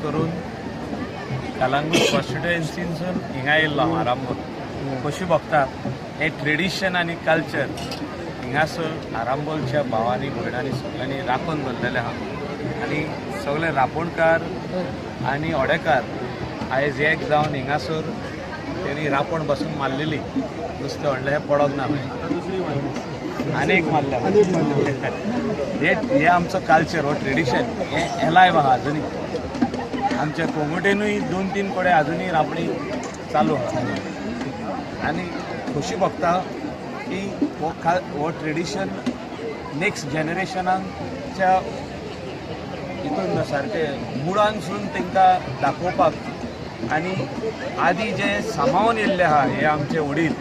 करून कलंगूट कॉन्स्टिट्युएन्सीसून हिंगा येयल्लो हांव आरांबोल. कशी बघता हे ट्रेडिशन आनी कल्चर हिंगासर आरांबोलच्या भावांनी भयणांनी सगळ्यांनी राखून दवरलेले आहा आनी सगळे रापणकार आनी ओडेकार आयज एक जावन हिंगासर तेणी रापण बसून मारलेली नुस्तें व्हडलें हें पडोंक ना आनी एक मारल्या हे आमचो कल्चर हो ट्रेडिशन हें एलायव आहा आजुनी आमच्या कोंगुटेनूय 2-3 कडेन आजुनी रापणी चालू आहा आनी खोशी भोगता की हो ट्रेडिशन नेक्स्ट जनरेशनाच्या हितून सारकें मुळांसून तांकां दाखोवपाक आनी आदी जे सांबाळून येयल्ले आहा हे आमचे वडील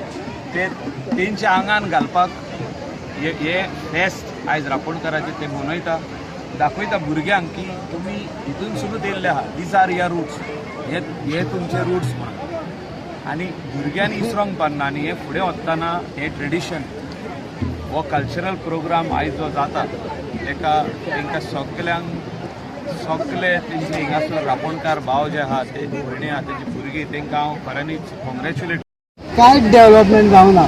ते तेंच्या आंगान घालपाक हे फेस्त आयज रापणकाराचे ते मनयता दाखयता भुरग्यांक की तुमी हितून सुद्दां येयल्ले आहा दीज आर युअर रुट्स हे तुमचे रुट्स म्हणून आनी भुरग्यांनी इसरोंक पारना आनी हे फुडें वतना हे ट्रेडिशन हो कल्चरल प्रोग्राम आयज जो जाता तांकां सगळे तेंचे हिंगासर रापणकार भाव जे आहा ते भयणी आहा तेजी भुरगीं तांकां हांव खऱ्यांनीच कॉंग्रेच्युलेट. काय डेव्हलपमेंट जावना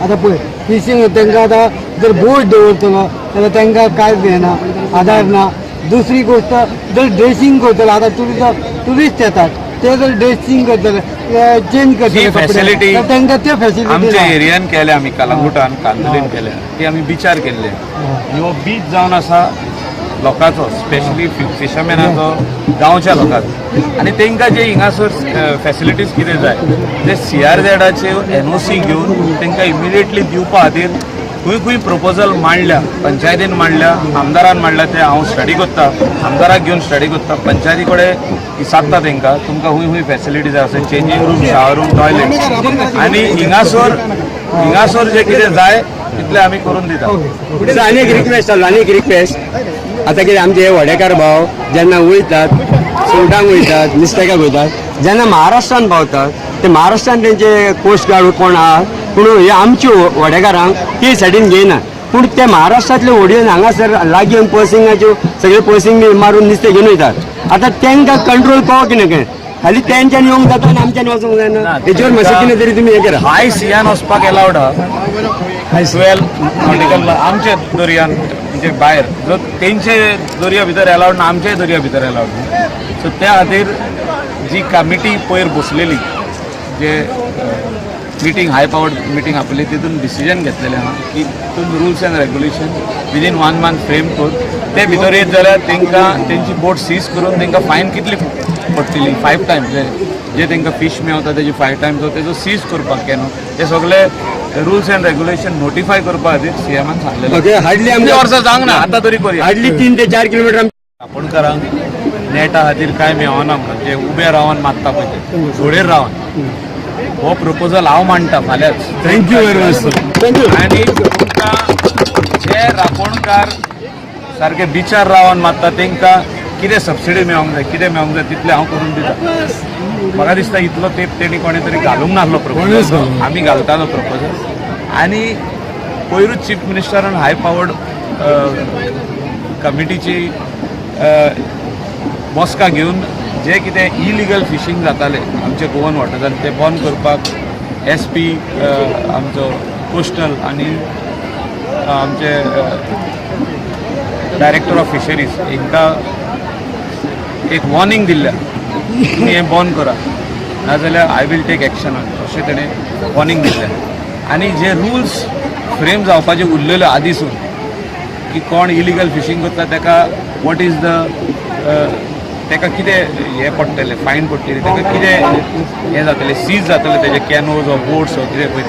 आतां पळय फिशींग तांकां आतां जर बोट दवरतलो जाल्यार तांकां कांयच दिना आदार ना. दुसरी गोश्ट जर ड्रेसींग करतलो आतां ट्युरिस्ट येतात ते जर ड्रेसींग करतले चेंज करतले फॅसिलिटी तांकां त्यो फॅसिलिटी आमच्या एरियान केल्या आमी कलंगुटान कांदोलीन केल्या ती आमी बिचार केल्ले. हो बीच जावन आसा लोकांचो स्पेशली फिशरमॅनाचो गांवच्या लोकांचो आनी तांकां जे हिंगासर फॅसिलिटीज कितें जाय ते CRZचे NOC घेवन तांकां इमिडिएटली दिवपा खातीर खंय प्रपोजल मांडल्या पंचायतीन मांडल्या आमदारान मांडल्या ते हांव स्टडी करता आमदाराक घेवन स्टडी करता पंचायती कडेन विचारता तांकां तुमकां खंय फॅसिलिटी जाय अशें changing room shower room toilet आनी हिंगासर जे कितें जाय तितलें आमी करून दिता. आनी एक रिक्वेस्ट आता कितें आमचे वडेकार भाव जेन्ना वयतात सुंगटांक वयतात नुस्तेकाक वयतात जेन्ना महाराष्ट्रान पावतात ते महाराष्ट्रान तेंचे कोस्ट गार्ड कोण आहात पूण हे आमच्यो वडेकारांक ते सायडीन घेयनात पूण ते महाराष्ट्रांतले व्हडयोन हांगासर लागीं येवन पर्सिंगाच्यो सगळे पर्सिंग मारून नुस्तें घेवन वयतात. आतां तांकां कंट्रोल पावो कितें खाली तेंच्यान येवंक जाता आनी आमच्यान वचूंक जायना हेजेर मातशें कितें तरी तुमी हें करा. हाय सियान वचपाक एलावड आहा 12 नॉटिकल आमचे दर्यान म्हणजे भायर जो तेंचे दर्या भितर एलावड ना आमच्याय दर्या भितर एलावड ना. सो त्या खातीर जी कमिटी पयर बसलेली जे मिटींग हाय पावर्ड मिटींग आपली तितून डिसिजन घेतलेलें आहा की तितून rules end regulation within 1 month frame करून ते भितर येत जाल्यार तांकां तेंची बोट सीज करून तांकां फायन कितली पडटली 5 टायम्स जे तांकां फीश मेवता तेजी 5 टायम्स तेजो सीज करपाक केनो ते सगळे रुल्स एंड रेग्युलेशन नोटिफाय करपा खातीर CMन सांगलेलें. हार्डली आमच्या वर्सां जावंक ना आतां तरी करूया. हार्डली 3 ते 4 किलोमीटर रापणकारांक नेटा खातीर कांय मेवना म्हणून जे उबे रावन मागता पळय ते जोडेर रावन हो प्रपोजल हांव मांडटा फाल्यांच. Thank you very much. आनी तुमकां जे रापणकार सारके बिचार रावन मागता तांकां कितें सबसिडी मेळोंक जाय कितें मेळोंक जाय तितलें हांव करून दिता. म्हाका दिसता इतलो तेंप तेणी कोणे तरी घालूंक नासलो प्रपोजल आमी घालतालो प्रपोजल आनी पयरूच चीफ मिनिस्टरान हाय पावर्ड कमिटीची बसका घेवन जे कितें इलिगल फिशींग जातालें आमचे गोवन वॉटर्सान ते बंद करपाक SP आमचो कोस्टल आनी आमचे डायरेक्टर ऑफ फिशरीज हांकां एक वॉर्निंग दिल्ल्या तुमी हें बंद करा नाजाल्यार आय वील टेक एक्शन अशें तेणें वॉर्निंग दिल्लें. आनी जे रुल्स फ्रेम जावपाचे उरलेले आदीसून की कोण इलिगल फिशींग करता ताका वॉट इज द ताका कितें हें पडटलें फायन पडटली ताका कितें हें जातलें सीज जातलें तेजे कॅनोज ऑर बोट्स ऑर कितें पळय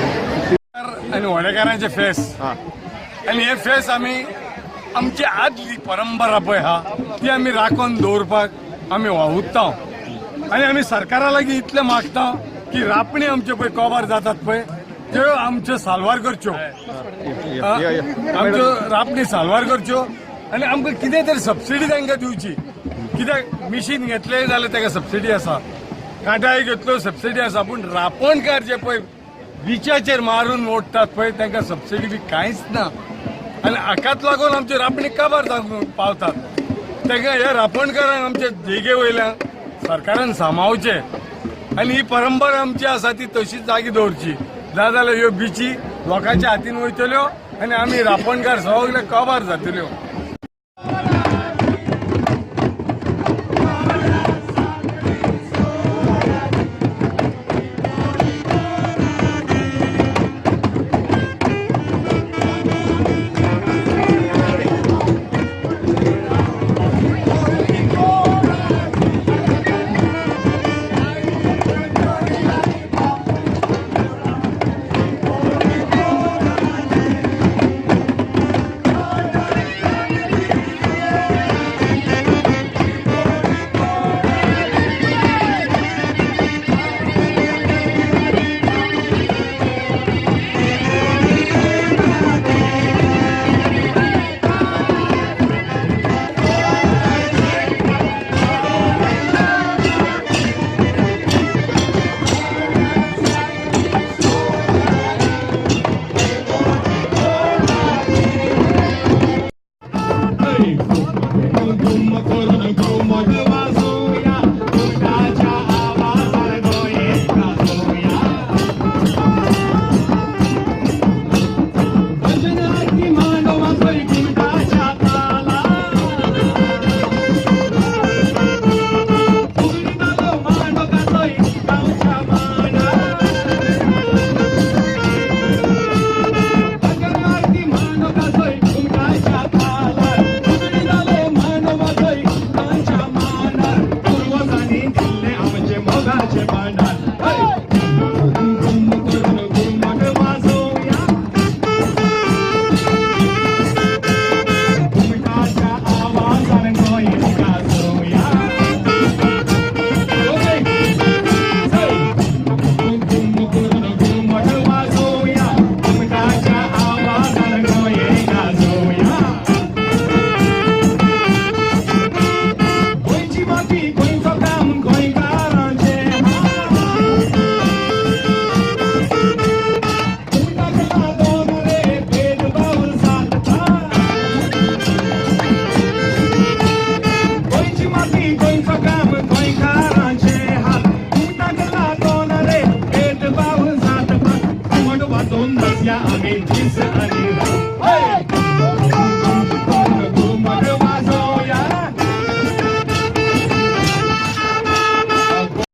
आनी वडेकारांचे फेस आनी हे फेस आमी आमची आदली परंपरा पळय आहा ती आमी राखून दवरपाक आमी वावुरता आनी आमी सरकारा लागीं इतलें मागता की रापणी आमचे पळय कवर जातात पळय त्यो आमच्यो साल्वार करच्यो आमच्यो रापणी साल्वार करच्यो आनी आमकां कितें तरी सबसिडी तांकां दिवची. कित्याक मिशीन घेतलें जाल्यार ताका सबसिडी आसा कांटाळी घेतल्यो सबसिडी आसा पूण रापणकार जे पळय बिचाचेर मारून ओडटात पळय तांकां सबसिडी बी कांयच ना आनी हाकाच लागून आमची रापणी काबार जावंक पावतात. तांकां ह्या रापणकारांक आमचे देगे वयल्यान सरकारान सांबाळचे आनी ही परंपरा आमची आसा ती तशीच जागी दवरची ना जाल्यार ह्यो बिची लोकांच्या हातीन वयतल्यो आनी आमी रापणकार सगळे काबार जातल्यो. Donas ya a mi